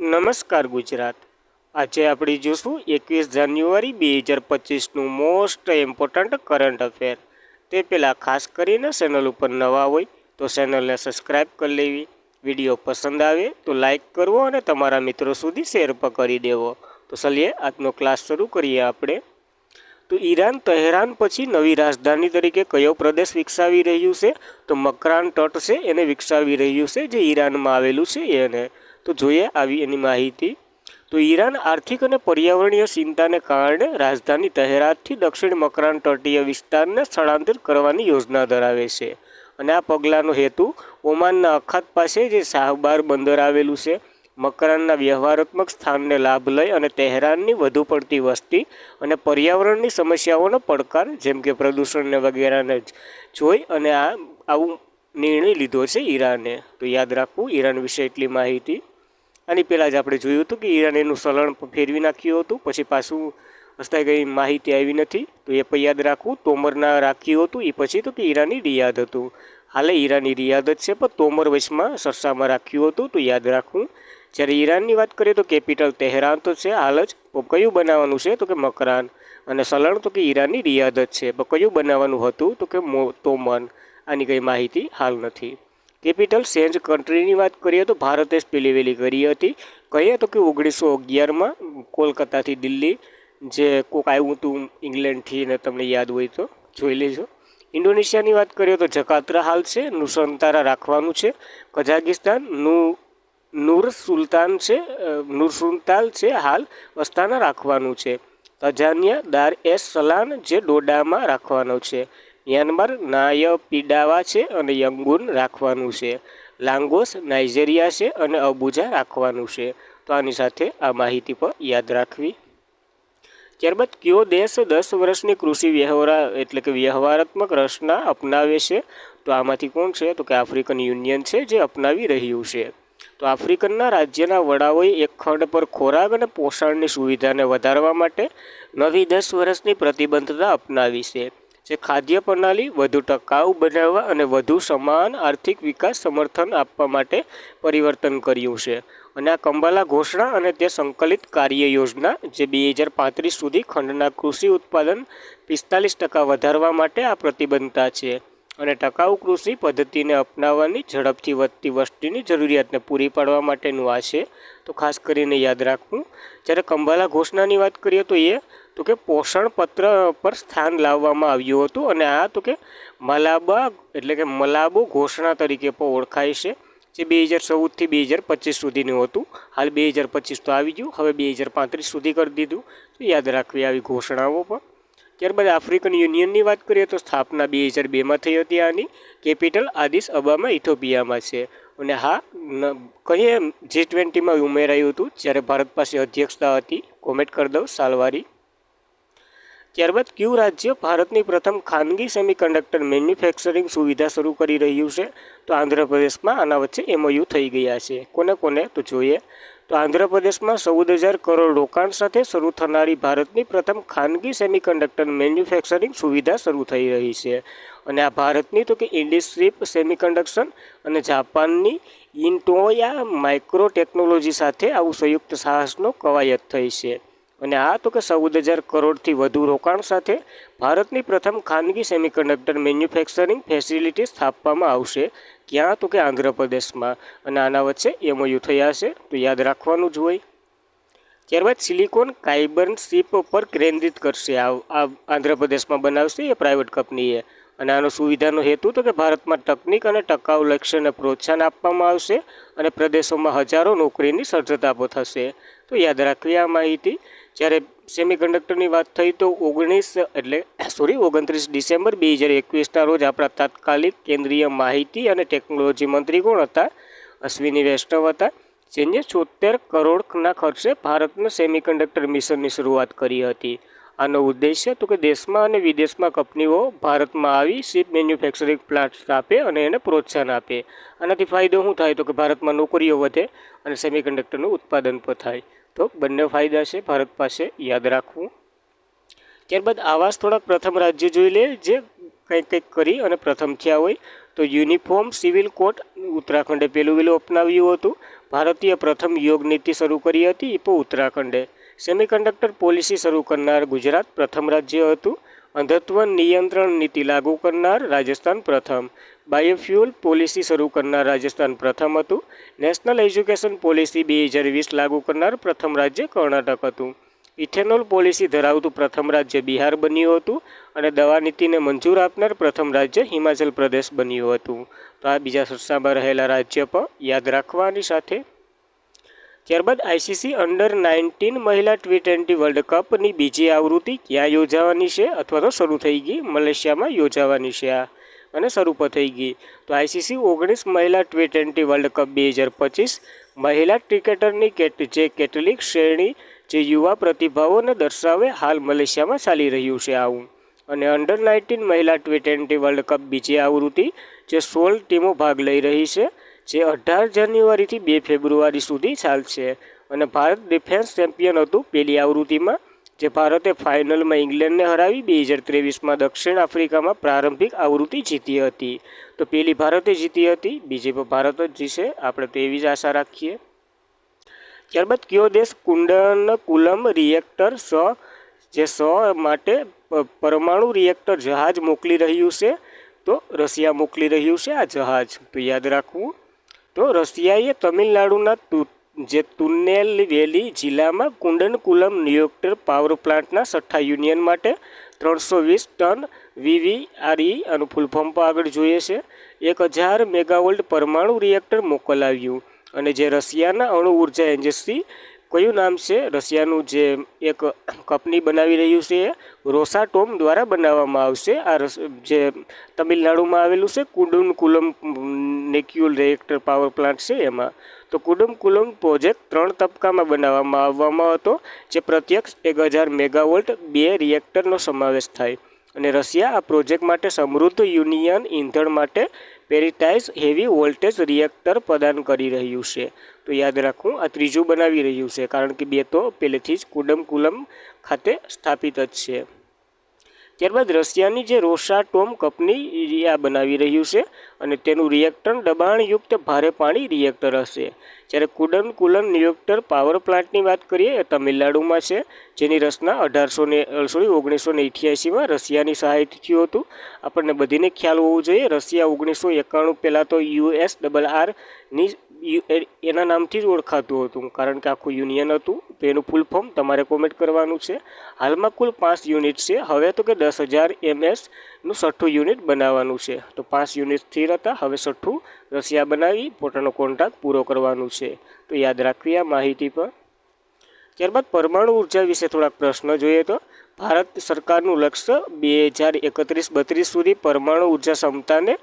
નમસ્કાર ગુજરાત। આજે આપણે જોશું 21 જાન્યુઆરી 2025નું મોસ્ટ ઇમ્પોર્ટન્ટ કરંટ અફેર। તે પહેલાં ખાસ કરીને ચેનલ ઉપર નવા હોય તો ચેનલને સબસ્ક્રાઈબ કરી લેવી, વિડીયો પસંદ આવે તો લાઈક કરવો અને તમારા મિત્રો સુધી શેર પણ કરી દેવો। તો ચલીએ આજનો ક્લાસ શરૂ કરીએ આપણે। તો ઈરાન તહેરાન પછી નવી રાજધાની તરીકે કયો પ્રદેશ વિકસાવી રહ્યું છે? તો મકરાન તટ છે એને વિકસાવી રહ્યું છે, જે ઈરાનમાં આવેલું છે એને। તો જોઈએ આવી એની માહિતી। તો ઈરાન આર્થિક અને પર્યાવરણીય ચિંતાને કારણે રાજધાની તહેરાનથી દક્ષિણ મકરાન તટીય વિસ્તારને સ્થળાંતરિત કરવાની યોજના ધરાવે છે, અને આ પગલાંનો હેતુ ઓમાનના અખાત પાસે જે શાહબાર બંદર આવેલું છે, મકરાનના વ્યવહારાત્મક સ્થાનને લાભ લઈ અને તહેરાનની વધુ પડતી વસ્તી અને પર્યાવરણની સમસ્યાઓનો પડકાર જેમ કે પ્રદૂષણને વગેરેને જોઈ અને આવું નિર્ણય લીધો છે ઈરાને। તો યાદ રાખવું ઈરાન વિશે એટલી માહિતી। આની પહેલાં જ આપણે જોયું હતું કે ઈરાન એનું ચલણ ફેરવી નાખ્યું હતું, પછી પાછું હસ્તાઈ કંઈ માહિતી આવી નથી, તો એ પણ યાદ રાખવું। તોમરના રાખ્યું હતું એ પછી તો કે ઈરાની રિયાદ હતું, હાલે ઈરાની રિયાદ જ છે, પણ તોમર વચમાં સરસામાં રાખ્યું હતું, તો યાદ રાખવું। જ્યારે ઈરાનની વાત કરીએ તો કેપિટલ તહેરાન તો છે હાલ જ, કયું બનાવવાનું છે તો કે મકરાન, અને ચલણ તો કે ઈરાનની રિયાદ જ છે, પણ કયું બનાવવાનું હતું તો કે તોમન। આની કંઈ માહિતી હાલ નથી। કેપિટલ ચેન્જ કન્ટ્રીની વાત કરીએ તો ભારતે જ પહેલી વહેલી કરી હતી, કહીએ તો કે 1911માં કોલકાતાથી દિલ્હી, જે કોક આવ્યું હતું ઇંગ્લેન્ડથી, ને તમને યાદ હોય તો જોઈ લેજો। ઇન્ડોનેશિયાની વાત કરીએ તો જકાર્તા હાલ છે, નુસંતારા રાખવાનું છે। કઝાકિસ્તાન નૂર સુલતાન છે હાલ અસ્તાના રાખવાનું છે। તંજાનિયા દાર એસ સલાન જે ડોડામાં રાખવાનો છે। મ્યાનમાર નાયપીડાવા છે અને યંગુન રાખવાનું છે। લાંગોસ નાઇજેરિયા છે અને અબુજા રાખવાનું છે। તો આની સાથે આ માહિતી પણ યાદ રાખવી। ત્યારબાદ કયો દેશ 10 વર્ષની કૃષિ વ્યવહારાત્મક રચના અપનાવે છે? તો આમાંથી કોણ છે તો કે આફ્રિકન યુનિયન છે, જે અપનાવી રહ્યું છે। તો આફ્રિકનના રાજ્યના વડાઓએ એક ખંડ પર ખોરાક અને પોષણની સુવિધાને વધારવા માટે નવી 10 વર્ષની પ્રતિબદ્ધતા અપનાવી છે, જે ખાદ્ય પ્રણાલી વધુ ટકાઉ બનાવવા અને વધુ સમાન આર્થિક વિકાસ સમર્થન આપવા માટે પરિવર્તન કર્યું છે। અને આ કંબાલા ઘોષણા અને તે સંકલિત કાર્ય યોજના જે 2035 સુધી ખંડના કૃષિ ઉત્પાદન 45% વધારવા માટે આ પ્રતિબદ્ધતા છે, અને ટકાઉ કૃષિ પદ્ધતિને અપનાવવાની ઝડપથી વધતી વસ્તીની જરૂરિયાતને પૂરી પાડવા માટેનું આ છે, તો ખાસ કરીને યાદ રાખવું। જ્યારે કંબાલા ઘોષણાની વાત કરીએ તો કે પોષણ પત્ર પર સ્થાન લાવવામાં આવ્યું હતું, અને આ તો કે મલાબો ઘોષણા તરીકે પણ ઓળખાય છે, જે 2014થી 2025 સુધીનું હતું। હાલ 2025 તો આવી ગયું, હવે 2035 સુધી કરી દીધું, તો યાદ રાખવી આવી ઘોષણાઓ પણ। ત્યારબાદ આફ્રિકન યુનિયનની વાત કરીએ તો સ્થાપના 2002માં થઈ હતી આની। કેપિટલ આદિસ અબામા ઇથોપિયામાં છે, અને હા કહીએ G20માં ઉમેરાયું હતું જ્યારે ભારત પાસે અધ્યક્ષતા હતી, કોમેન્ટ કરી દઉં સાલવારી। ત્યારબાદ કયું રાજ્ય ભારતની પ્રથમ ખાનગી સેમિકન્ડક્ટર મેન્યુફેક્ચરિંગ સુવિધા શરૂ કરી રહ્યું છે? તો આંધ્રપ્રદેશમાં આના વચ્ચે MOU થઈ ગયા છે। કોને તો જોઈએ તો આંધ્રપ્રદેશમાં 14,000 કરોડ રોકાણ સાથે શરૂ થનારી ભારતની પ્રથમ ખાનગી સેમિકન્ડક્ટર મેન્યુફેક્ચરિંગ સુવિધા શરૂ થઈ રહી છે, અને આ ભારતની તો કે ઇન્ડિસ્ક્રિપ સેમિકન્ડક્શન અને જાપાનની ઇન્ટોયા માઇક્રો ટેકનોલોજી સાથે આવું સંયુક્ત સાહસનો કવાયત થઈ છે, અને આ તો કે 14,000 કરોડથી વધુ રોકાણ સાથે ભારતની પ્રથમ ખાનગી સેમિકન્ડક્ટર મેન્યુફેક્ચરિંગ ફેસિલિટી સ્થાપવામાં આવશે। ક્યાં તો કે આંધ્રપ્રદેશમાં, અને આના વચ્ચે MOU થયા છે, તો યાદ રાખવાનું જ હોય। ત્યારબાદ સિલિકોન કાર્બન ચિપ પર કેન્દ્રિત કરશે, આ આંધ્રપ્રદેશમાં બનાવશે એ પ્રાઇવેટ કંપનીએ, અને આનો સુવિધાનો હેતુ તો કે ભારતમાં તકનીક અને ટકાઉ લક્ષ્યને પ્રોત્સાહન આપવામાં આવશે, અને પ્રદેશોમાં હજારો નોકરીની સર્જતા પણ થશે, તો યાદ રાખવી આ માહિતી। જ્યારે સેમિકન્ડક્ટરની વાત થઈ તો 29 ડિસેમ્બર 2021ના રોજ આપણા તાત્કાલિક કેન્દ્રીય માહિતી અને ટેકનોલોજી મંત્રી કોણ હતા? અશ્વિની વૈષ્ણવ હતા, જેને 74 કરોડના ખર્ચે ભારતના સેમિકન્ડક્ટર મિશનની શરૂઆત કરી હતી। આનો ઉદ્દેશ્ય તો કે દેશમાં અને વિદેશમાં કંપનીઓ ભારતમાં આવી ચિપ મેન્યુફેક્ચરિંગ પ્લાન્ટ સ્થાપે અને એને પ્રોત્સાહન આપે। આનાથી ફાયદો શું થાય તો કે ભારતમાં નોકરીઓ વધે અને સેમિકન્ડક્ટરનું ઉત્પાદન પણ થાય, તો બંને ફાયદા છે ભારત પાસે, યાદ રાખવું। ત્યારબાદ આવા થોડાક પ્રથમ રાજ્યો જોઈ લે જે કંઈક કરી અને પ્રથમ થયા હોય. તો યુનિફોર્મ સિવિલ કોડ ઉત્તરાખંડે પહેલું વહેલું અપનાવ્યું હતું. ભારતીય પ્રથમ યોગ નીતિ શરૂ કરી હતી એ પણ ઉત્તરાખંડે. સેમિકન્ડક્ટર પોલિસી શરૂ કરનાર ગુજરાત પ્રથમ રાજ્ય હતું. અંધત્વ નિયંત્રણ નીતિ લાગુ કરનાર રાજસ્થાન પ્રથમ. બાયોફ્યુઅલ પોલિસી શરૂ કરનાર રાજસ્થાન પ્રથમ હતું. નેશનલ એજ્યુકેશન પોલિસી 2020 લાગુ કરનાર પ્રથમ રાજ્ય કર્ણાટક હતું. ઇથેનોલ પોલિસી ધરાવતું પ્રથમ રાજ્ય બિહાર બન્યું હતું. અને દવા નીતિને મંજૂર આપનાર પ્રથમ રાજ્ય હિમાચલ પ્રદેશ બન્યું હતું. તો આ બીજા સર્સામાં રહેલા રાજ્ય પણ યાદ રાખવાની સાથે. ત્યારબાદ આઈસીસી અંડર-19 મહિલા T20 વર્લ્ડ કપની બીજી આવૃત્તિ ક્યાં યોજાવાની છે અથવા તો શરૂ થઈ ગઈ? મલેશિયામાં યોજાવાની છે આ, અને શરૂ પણ થઈ ગઈ. તો આઈસીસી 19 મહિલા T20 વર્લ્ડ કપ 2025 મહિલા ક્રિકેટરની કેટલીક શ્રેણી જે યુવા પ્રતિભાવોને દર્શાવે હાલ મલેશિયામાં ચાલી રહ્યું છે આવું. અને અંડર-19 મહિલા T20 વર્લ્ડ કપ બીજી આવૃત્તિ જે 16 ટીમો ભાગ લઈ રહી છે, જે 18 જાન્યુઆરીથી 2 ફેબ્રુઆરી સુધી ચાલશે. અને ભારત ડિફેન્સ ચેમ્પિયન હતું પહેલી આવૃત્તિમાં, જે ભારતે ફાઇનલમાં ઇંગ્લેન્ડને હરાવી 2023માં દક્ષિણ આફ્રિકામાં પ્રારંભિક આવૃત્તિ જીતી હતી. તો પહેલી ભારતે જીતી હતી, બીજી પણ ભારત જ જીતશે, આપણે તો એવી જ આશા રાખીએ. ત્યારબાદ કયો દેશ કુંડનકુલમ રિએક્ટર જે માટે પરમાણુ રિએક્ટર જહાજ મોકલી રહ્યું છે? તો રશિયા મોકલી રહ્યું છે આ જહાજ, તો યાદ રાખવું. તો રશિયાએ તમિલનાડુના તુનેલવેલી જિલ્લામાં કુંડનકુલમ રિએક્ટર પાવર પ્લાન્ટના છઠ્ઠા યુનિયન માટે 320 ટન VVRE આનું ફૂલ ફોર્મ પણ આગળ જોઈએ છે 1000 મેગાવોલ્ટ પરમાણુ રિએક્ટર મોકલાવ્યું. અને જે રશિયાના અણુ ઉર્જા એજન્સી, કયું નામ છે રશિયાનું, જે એક કંપની બનાવી રહ્યું છે રોસાટોમ દ્વારા બનાવવામાં આવશે. આ જે તમિલનાડુમાં આવેલું છે કુંડનકુલમ ન્યુક્લિયર રિએક્ટર પાવર પ્લાન્ટ છે એમાં. તો કુંડનકુલમ પ્રોજેક્ટ 3 તબક્કામાં બનાવવામાં આવવામાં હતો, જે પ્રત્યક્ષ 1000 મેગાવોલ્ટ 2 રિએક્ટરનો સમાવેશ થાય. અને રશિયા આ પ્રોજેક્ટ માટે સમૃદ્ધ યુનિયન ઇંધણ માટે પેરિટાઇઝ હેવી વોલ્ટેજ રિએક્ટર પ્રદાન કરી રહ્યું છે. તો યાદ રાખવું, આ ત્રીજું બનાવી રહ્યું છે, કારણ કે 2 તો પહેલેથી જ કુંડનકુલમ ખાતે સ્થાપિત જ છે. ત્યારબાદ રશિયાની જે રોસાટોમ કંપની આ બનાવી રહ્યું છે, અને તેનું રિએક્ટર દબાણયુક્ત ભારે પાણી રિએક્ટર હશે. જ્યારે કુંડનકુલમ રિએક્ટર પાવર પ્લાન્ટની વાત કરીએ એ તમિલનાડુમાં છે, જેની રચના 1988માં રશિયાની સહાયથી થયું હતું. આપણને બધીને ખ્યાલ હોવો જોઈએ, રશિયા 1991 પહેલાં તો USRRની એના નામથી જ ઓળખાતું હતું, કારણ કે આખું યુનિયન હતું. તો એનું ફૂલ ફોર્મ તમારે કોમેન્ટ કરવાનું છે. હાલમાં કુલ 5 યુનિટ છે, હવે તો કે 10,000 MSનું છઠ્ઠું યુનિટ બનાવવાનું છે. તો 5 યુનિટ સ્થિર હતા, હવે છઠ્ઠું રશિયા બનાવી પોતાનો કોન્ટ્રાક્ટ પૂરો કરવાનું છે. તો યાદ રાખવી આ માહિતી પર. ત્યારબાદ પરમાણુ ઉર્જા વિશે થોડાક પ્રશ્નો જોઈએ. તો ભારત સરકારનું લક્ષ્ય 2031-32 સુધી પરમાણુ ઉર્જા ક્ષમતાને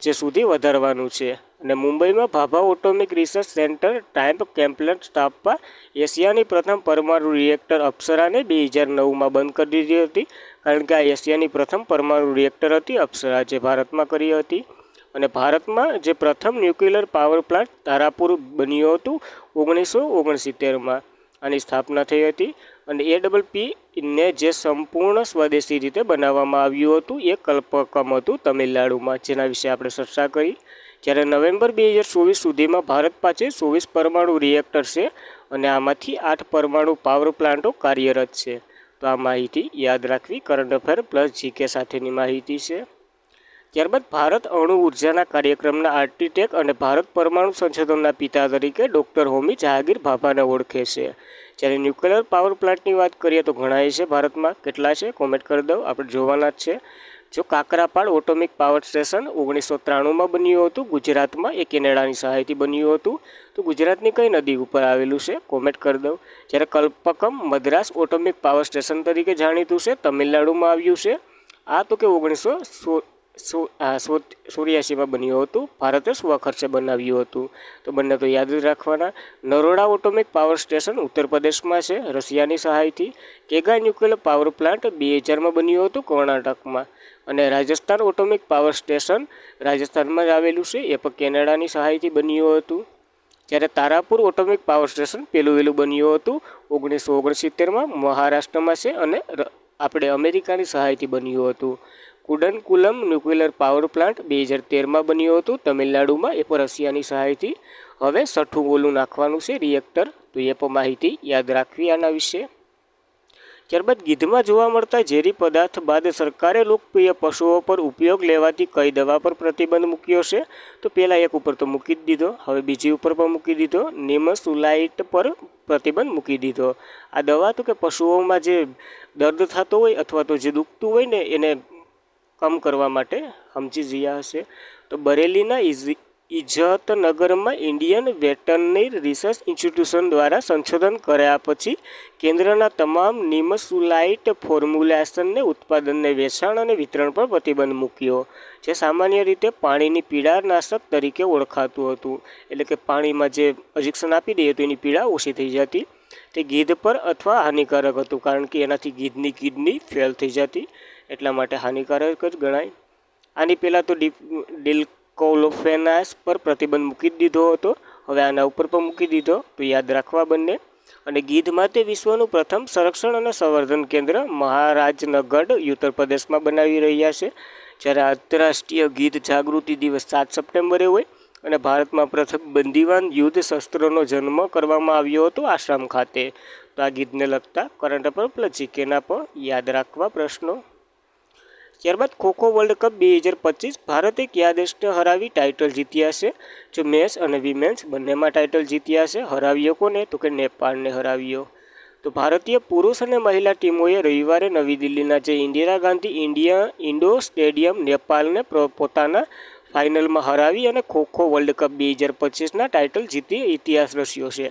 જે સુધી વધારવાનું છે. અને મુંબઈમાં ભાભા એટોમિક રિસર્ચ સેન્ટર ટાઈમ કેમ્પલેટ સ્થાપવા એશિયાની પ્રથમ પરમાણુ રિએક્ટર અપ્સરાને 2009માં બંધ કરી દીધી હતી, કારણ કે આ એશિયાની પ્રથમ પરમાણુ રિએક્ટર હતી અપ્સરા, જે ભારતમાં કરી હતી. અને ભારતમાં જે પ્રથમ ન્યુક્લિયર પાવર પ્લાન્ટ તારાપુર બન્યું હતું 1969માં, આની સ્થાપના થઈ હતી. અને APPને જે સંપૂર્ણ સ્વદેશી રીતે બનાવવામાં આવ્યું હતું એ કલ્પકમ હતું તમિલનાડુમાં, જેના વિશે આપણે ચર્ચા કરી. જ્યારે નવેમ્બર 2024 સુધીમાં ભારત પાસે 24 પરમાણુ રિએક્ટર છે, અને આમાંથી 8 પરમાણુ પાવર પ્લાન્ટો કાર્યરત છે. તો આ માહિતી યાદ રાખવી, કરંટ અફેર પ્લસ GK સાથેની માહિતી છે. ત્યારબાદ ભારત અણુ ઉર્જાના કાર્યક્રમના આર્કિટેક્ટ અને ભારત પરમાણુ સંશોધનના પિતા તરીકે ડૉક્ટર હોમી જહાંગીર ભાભાને ઓળખે છે. જ્યારે ન્યુક્લિયર પાવર પ્લાન્ટની વાત કરીએ તો ઘણાય છે ભારતમાં, કેટલા છે કોમેન્ટ કરી દો, આપણે જોવાના જ છે. જો કાકરાપાડ એટોમિક પાવર સ્ટેશન 1993માં બન્યું હતું ગુજરાતમાં, એ કેનેડાની સહાયથી બન્યું હતું. તો ગુજરાતની કઈ નદી ઉપર આવેલું છે કોમેન્ટ કરી દો. જ્યારે કલ્પકમ મદ્રાસ એટોમિક પાવર સ્ટેશન તરીકે જાણીતું છે, તમિલનાડુમાં આવ્યું છે. આ તો કે 1984માં બન્યું હતું, ભારતે સ્વખર્ચે બનાવ્યું હતું. તો બંને તો યાદ જ રાખવાના. નરોડા એટોમિક પાવર સ્ટેશન ઉત્તર પ્રદેશમાં છે, રશિયાની સહાયથી. કેગા ન્યુક્લિયર પાવર પ્લાન્ટ 2000માં બન્યું હતું કર્ણાટકમાં. અને રાજસ્થાન એટોમિક પાવર સ્ટેશન રાજસ્થાનમાં જ આવેલું છે, એ પણ કેનેડાની સહાયથી બન્યું હતું. જ્યારે તારાપુર એટોમિક પાવર સ્ટેશન પહેલું વહેલું બન્યું હતું 1969માં મહારાષ્ટ્રમાં છે, અને આપણે અમેરિકાની સહાયથી બન્યું હતું. કુડનકુલમ ન્યુક્લિયર પાવર પ્લાન્ટ 2013માં બન્યો હતો તમિલનાડુમાં, એ પણ રશિયાની સહાયથી. હવે 6ઠું ઓલું નાખવાનું છે રિએક્ટર, તો એ પણ માહિતી યાદ રાખવી આના વિશે. ત્યારબાદ ગીધમાં જોવા મળતા ઝેરી પદાર્થ બાદ સરકારે લોકપ્રિય પશુઓ પર ઉપયોગ લેવાતી કઈ દવા પર પ્રતિબંધ મૂક્યો છે? તો પહેલાં એક ઉપર તો મૂકી જ દીધો, હવે બીજી ઉપર પણ મૂકી દીધો. નિમસુલાઇટ પર પ્રતિબંધ મૂકી દીધો. આ દવા તો કે પશુઓમાં જે દર્દ થતો હોય અથવા તો જે દુખતું હોય ને એને કમ કરવા માટે સમજી જ્યા હશે. તો બરેલીના ઇજતનગરમાં ઇન્ડિયન વેટરનરી રિસર્ચ ઇન્સ્ટિટ્યુશન દ્વારા સંશોધન કર્યા પછી કેન્દ્રના તમામ નિમસુલાઇટ ફોર્મ્યુલેશનને ઉત્પાદનને વેચાણ અને વિતરણ પર પ્રતિબંધ મૂક્યો, જે સામાન્ય રીતે પાણીની પીડાનાશક તરીકે ઓળખાતું હતું. એટલે કે પાણીમાં જે ઇન્જેક્શન આપી દઈએ તો એની પીડા ઓછી થઈ જતી. તે ગીધ પર અથવા હાનિકારક હતું, કારણ કે એનાથી ગીધની કિડની ફેલ થઈ જતી, એટલા માટે હાનિકારક જ ગણાય. આની પહેલાં તો ડિક્લોફેનાક પર પ્રતિબંધ મૂકી દીધો હતો, હવે આના ઉપર પણ મૂકી દીધો, તો યાદ રાખવા બંને. અને ગીધ માટે વિશ્વનું પ્રથમ સંરક્ષણ અને સંવર્ધન કેન્દ્ર મહારાજનગઢ ઉત્તર પ્રદેશમાં બનાવી રહ્યા છે. જ્યારે આંતરરાષ્ટ્રીય ગીધ જાગૃતિ દિવસ 7 સપ્ટેમ્બરે હોય. અને ભારતમાં પ્રથમ બંદીવાન યુદ્ધ શસ્ત્રોનો જન્મ કરવામાં આવ્યો હતો આસામ ખાતે. તો આ ગીધને લગતા કરંટ અફેર પ્લસ જીકેના પણ યાદ રાખવા પ્રશ્નો. ત્યારબાદ ખોખો વર્લ્ડ કપ 2025 ભારતે કયા દેશને હરાવી ટાઇટલ જીત્યા છે? જો મેન્સ અને વિમેન્સ બંનેમાં ટાઇટલ જીત્યા છે. હરાવ્યો કોને? તો કે નેપાળને હરાવ્યો. તો ભારતીય પુરુષ અને મહિલા ટીમોએ રવિવારે નવી દિલ્હીના જે ઇન્દિરા ગાંધી ઇન્ડોર સ્ટેડિયમ નેપાળને પોતાના ફાઇનલમાં હરાવી અને ખોખો વર્લ્ડ કપ 2025ના ટાઇટલ જીતી ઇતિહાસ રચ્યો છે.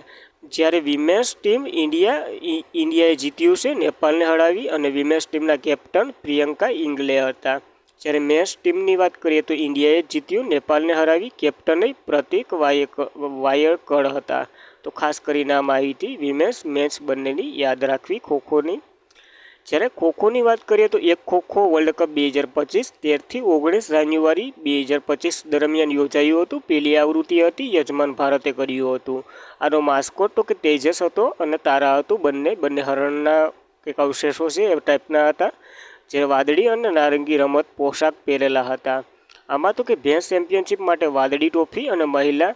જ્યારે વિમેન્સ ટીમ ઇન્ડિયાએ જીત્યું છે નેપાળને હરાવી, અને વિમેન્સ ટીમના કેપ્ટન પ્રિયંકા ઇંગલે હતા. જ્યારે મેન્સ ટીમની વાત કરીએ તો ઇન્ડિયાએ જીત્યું, નેપાળને હરાવી, કેપ્ટન પ્રતિક વાયકડ હતા. તો ખાસ કરીને આ માહિતી વિમેન્સ મેન્સ બંનેની યાદ રાખવી ખોખોની. જ્યારે ખોખોની વાત કરીએ તો એક ખોખો વર્લ્ડ કપ 2025 13થી 19 જાન્યુઆરી 2025 દરમિયાન યોજાયું હતું. પહેલી આવૃત્તિ હતી, યજમાન ભારતે કર્યું હતું. આનો માસ્કોટ તો કે તેજસ હતો અને તારા હતું. બંને હરણના કંઈક અવશેષો છે એ ટાઈપના હતા, જે વાદળી અને નારંગી રમત પોશાક પહેરેલા હતા. આમાં તો કે ભેંસ ચેમ્પિયનશિપ માટે વાદળી ટોફી અને મહિલા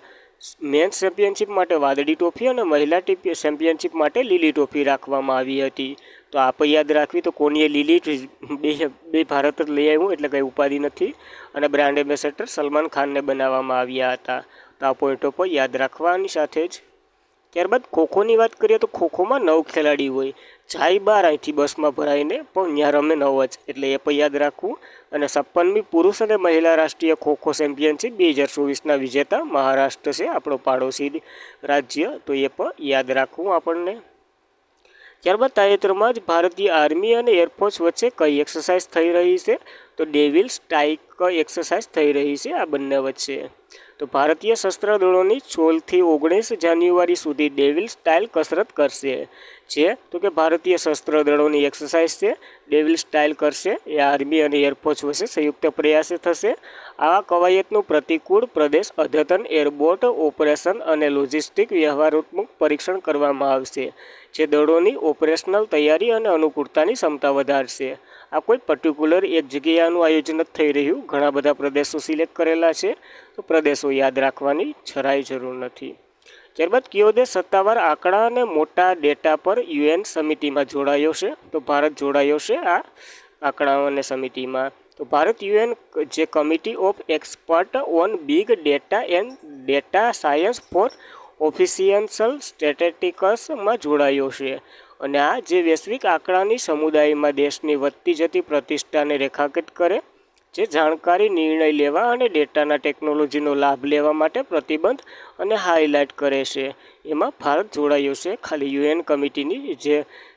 મેન્સ ચેમ્પિયનશિપ માટે વાદળી ટોફી અને મહિલા ચેમ્પિયનશિપ માટે લીલી ટોફી રાખવામાં આવી હતી. તો આપ યાદ રાખવી. તો કોનીએ લીલી બે ભારત જ લઈ આવ્યું, એટલે કંઈ ઉપાધિ નથી. અને બ્રાન્ડ એમ્બેસેડર સલમાન ખાનને બનાવવામાં આવ્યા હતા. તો આ પોઈન્ટો પર યાદ રાખવાની સાથે જ. ત્યારબાદ ખોખોની વાત કરીએ તો ખોખોમાં 9 ખેલાડી હોય, જાય 12 અહીંથી બસમાં ભરાઈને, પણ ત્યાં રમે 9 જ, એટલે એ પણ યાદ રાખવું. અને 56મી પુરુષ અને મહિલા રાષ્ટ્રીય ખોખો ચેમ્પિયનશિપ 2024ના વિજેતા મહારાષ્ટ્ર છે, આપણો પાડોશી રાજ્ય, તો એ પણ યાદ રાખવું આપણને. ત્યારબાદ તાજેતરમાં જ ભારતીય આર્મી અને એરફોર્સ વચ્ચે કઈ એક્સરસાઇઝ થઈ રહી છે? તો ડેવિલ સ્ટ્રાઇક એક્સરસાઇઝ થઈ રહી છે આ બંને વચ્ચે. તો ભારતીય શસ્ત્ર દળોની 16થી 19 જાન્યુઆરી સુધી ડેવિલ સ્ટાઇલ કસરત કરશે. જે તો કે ભારતીય શસ્ત્ર દળોની એક્સરસાઇઝ છે, ડેવિલ સ્ટાઇલ કરશે. એ આર્મી અને એરફોર્સ વચ્ચે સંયુક્ત પ્રયાસે થશે. આ કવાયતનું પ્રતિકૂળ પ્રદેશ અદ્યતન એરબોર્ડ ઓપરેશન અને લોજિસ્ટિક વ્યવહારાત્મક પરીક્ષણ કરવામાં આવશે, જે દળોની ઓપરેશનલ તૈયારી અને અનુકૂળતાની ક્ષમતા વધારશે. આ કોઈ પર્ટિક્યુલર એક જગ્યાનું આયોજન જ થઈ રહ્યું, ઘણા બધા પ્રદેશો સિલેક્ટ કરેલા છે, તો પ્રદેશો યાદ રાખવાની જરાય જરૂર નથી. ત્યારબાદ કયો દેશ સત્તાવાર આંકડા અને મોટા ડેટા પર UN સમિતિમાં જોડાયો છે? તો ભારત જોડાયો છે આ આંકડાઓ અને સમિતિમાં. તો ભારત UN જે committee of expert on big data and data science for official સ્ટેટિસ્ટિક્સમાં જોડાયો છે. અને આ જે વૈશ્વિક આંકડાની સમુદાયમાં દેશની વધતી જતી પ્રતિષ્ઠાને રેખાંકિત કરે, જે જાણકારી, નિર્ણય લેવા અને ડેટાના ટેકનોલોજીનો લાભ લેવા માટે પ્રતિબદ્ધ અને હાઇલાઇટ કરે છે. એમાં ભારત જોડાયો છે. ખાલી UN કમિટીની જે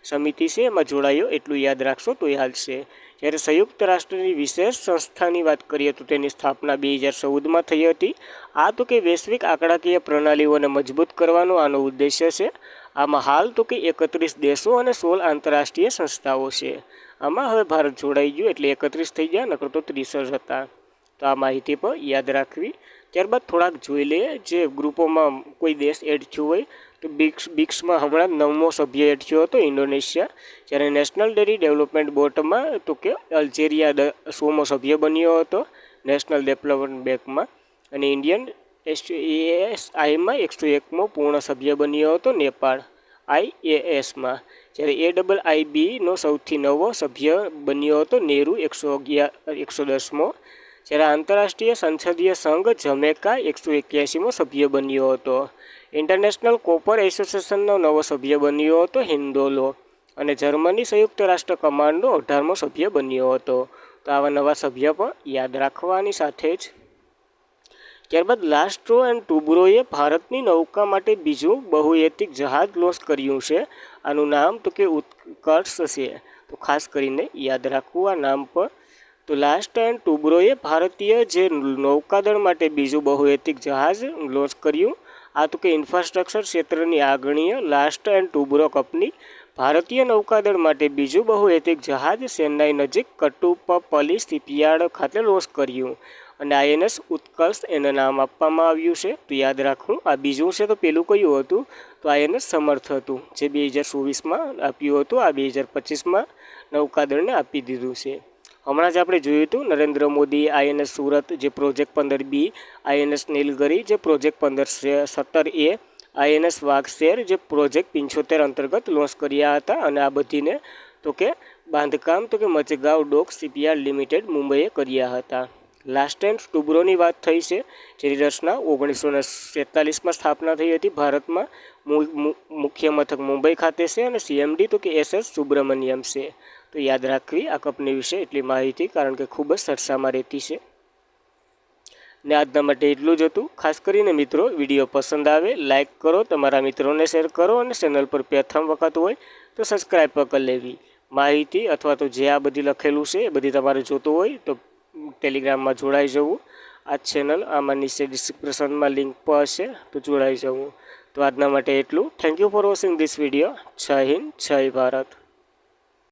સમિતિ છે એમાં જોડાયો, એટલું યાદ રાખશો તો હાલશે. જ્યારે સંયુક્ત રાષ્ટ્રની વિશેષ સંસ્થાની વાત કરીએ તો તેની સ્થાપના 2014માં થઈ હતી. આ તો કે વૈશ્વિક આંકડાકીય પ્રણાલીઓને મજબૂત કરવાનો આનો ઉદ્દેશ્ય છે. આમાં હાલ તો કે 31 દેશો અને 16 આંતરરાષ્ટ્રીય સંસ્થાઓ છે. આમાં હવે ભારત જોડાઈ ગયું એટલે 31 થઈ ગયા, નકર તો 30 જ હતા. તો આ માહિતી પણ યાદ રાખવી. ત્યારબાદ થોડાક જોઈ લઈએ જે ગ્રુપોમાં કોઈ દેશ એડ થયું હોય. તો બ્રિક્સમાં હમણાં 9મો સભ્ય એડ થયો હતો ઇન્ડોનેશિયા. જ્યારે નેશનલ ડેરી ડેવલપમેન્ટ બોર્ડમાં તો કે અલ્જેરિયા 100મો સભ્ય બન્યો હતો નેશનલ ડેવલપમેન્ટ બેંકમાં. અને ઇન્ડિયન ASIમાં 101મો પૂર્ણ સભ્ય બન્યો હતો નેપાળ IASમાં. જ્યારે AIIBનો સૌથી નવો સભ્ય બન્યો હતો નેરુ 110મો. જ્યારે આંતરરાષ્ટ્રીય સંસદીય સંઘ જમૈકા 181મો સભ્ય બન્યો હતો. ઇન્ટરનેશનલ કોપર એસોસિએશનનો નવો સભ્ય બન્યો હતો હિન્દોલો. અને જર્મની સંયુક્ત રાષ્ટ્ર કમાન્ડનો 18મો સભ્ય બન્યો હતો. તો આવા નવા સભ્ય પણ યાદ રાખવાની સાથે જ ત્યારબાદ લાસ્ટ્રો એન્ડ ટુબ્રોએ ભારતની નૌકા માટે બીજું બહુહેતુક જહાજ લોન્ચ કર્યું છે. આનું નામ તો કે ઉત્કર્ષ છે. તો ખાસ કરીને યાદ રાખવું આ નામ પર. તો લાસ્ટ એન્ડ ટુબ્રોએ ભારતીય જે નૌકાદળ માટે બીજું બહુહેતુક જહાજ લોન્ચ કર્યું. આ તો કે ઇન્ફ્રાસ્ટ્રક્ચર ક્ષેત્રની આગ્રણીય લાસ્ટ એન્ડ ટુબ્રો કંપની ભારતીય નૌકાદળ માટે બીજું બહુહેતુક જહાજ ચેન્નાઈ નજીક કટ્ટુપલ્લી શિપયાર્ડ ખાતે લોન્ચ કર્યું. અને INS ઉત્કર્ષ એને નામ આપવામાં આવ્યું છે. તો યાદ રાખવું આ બીજું છે. તો પેલું કયું હતું? તો INS સમર્થ હતું જે 2024માં આપ્યું હતું. આ 2025માં નૌકાદળને આપી દીધું છે. હમણાં જ આપણે જોયું હતું નરેન્દ્ર મોદી INS સુરત જે પ્રોજેક્ટ 15B, INS નીલગિરી જે પ્રોજેક્ટ 17A, INS વાઘશેર જે પ્રોજેક્ટ 75 અંતર્ગત લોન્ચ કર્યા હતા. અને આ બધીને તો કે બાંધકામ તો કે મચગાંવ ડોક શિપયાર્ડ લિમિટેડ મુંબઈએ કર્યા હતા. લાસ્ટ એન્ડ ટુબ્રોની વાત થઈ છે જેની રચના 1947માં સ્થાપના થઈ હતી ભારતમાં. મુખ્ય મથક મુંબઈ ખાતે છે અને CMD તો કે SS સુબ્રમણ્યમ છે. તો યાદ રાખવી આ કંપની વિશે એટલી માહિતી, કારણ કે ખૂબ જ ચર્ચામાં રહેતી છે. ને આજના માટે એટલું જ હતું. ખાસ કરીને મિત્રો વિડીયો પસંદ આવે લાઇક કરો, તમારા મિત્રોને શેર કરો અને ચેનલ પર પ્રથમ વખત હોય તો સબસ્ક્રાઈબ પણ કરી લેવી. માહિતી અથવા તો જે આ બધી લખેલું છે એ બધી તમારે જોતું હોય તો ટેલિગ્રામમાં જોડાઈ જવું. આ ચેનલ આમાં નીચે ડિસ્ક્રિપ્શનમાં લિંક પર હશે તો જોડાઈ જવું. તો આજના માટે એટલું. Thank you for watching this video. જય હિન્દ, જય ભારત.